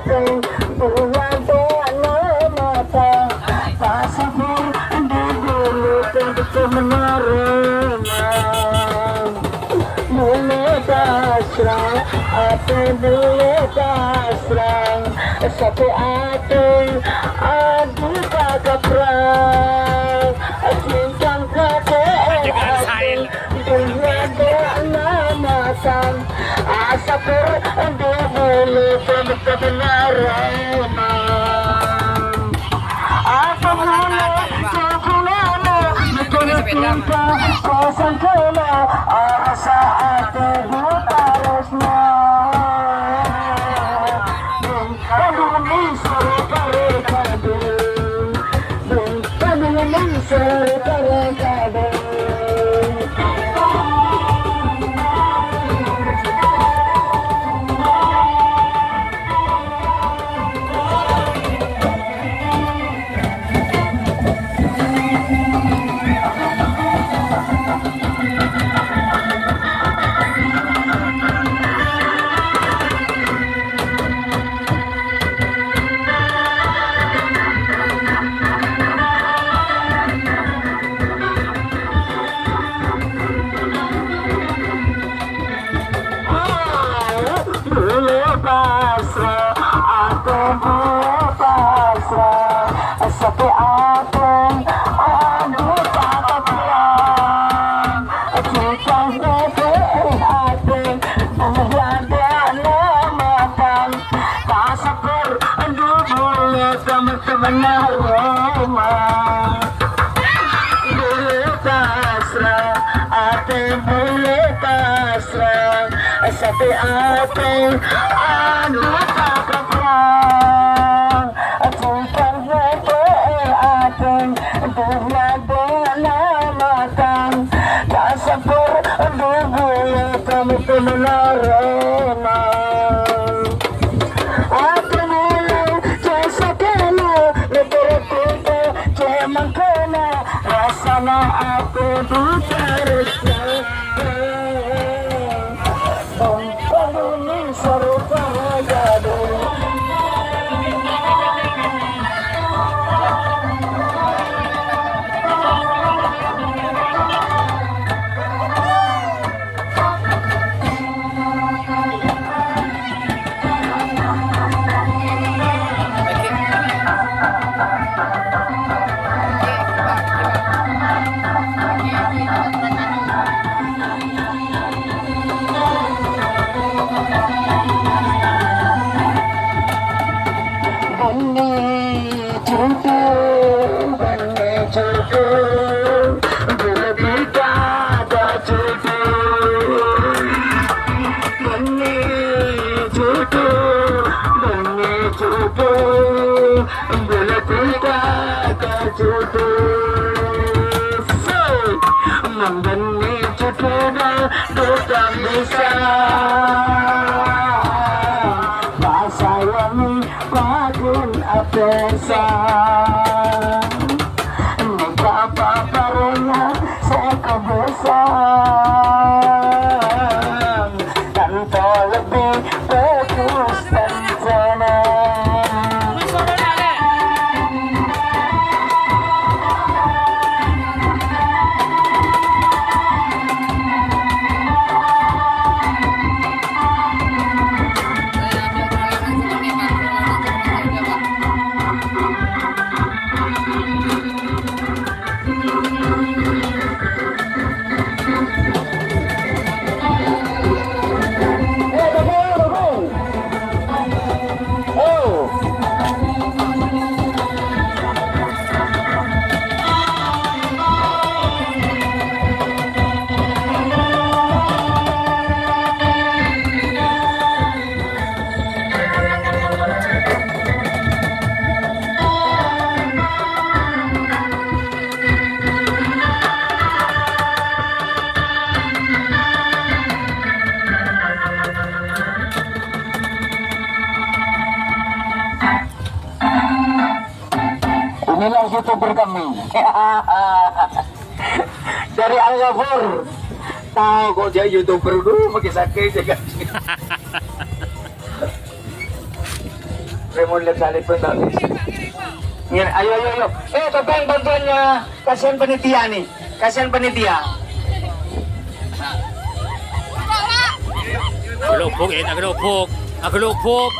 ating buwado na mata. Pasapur di dulu tentu menerima. Mulut asrang, ate mulut asrang, satu ate adu kagaprang, cincang kate buwado na mata. Pasapur di dulu tentu menerima. Apa mula sekulana cinta kosan kena asa hati butarasnya. Kadu ni sore kare kadu, kadu ni sore kare kadu. Sapi ating adu kagaprang, cincang kate ating buwado na mata. Pasapur di dulu tentu menerima. Bulut asrang, ate bulut asrang, sapi ating adu kagaprang, cincang kate ating buwado na mata. Pasapur di dulu tentu menerima. Aku mulai jasa kena leberkuta cemang kena rasana aku butarasnya. Kadu ni sore kare kadu. Menggeni cukup bukan bisa bahasa yang bagun apesa. Nikah paparnya saya kebesan tanpa lebih fokus dan tenang. Inilah YouTuber kami. Dari Al-Ghafur. Tahu kok dia YouTuber dulu pakai sakit ya kan. Raymond Lepsalit pun bagus. Ayo, ayo, ayo. Topeng bantuan niya. Kasihan panitia nih. Kasihan panitia. Gelupuk ini, gelupuk. Gelupuk.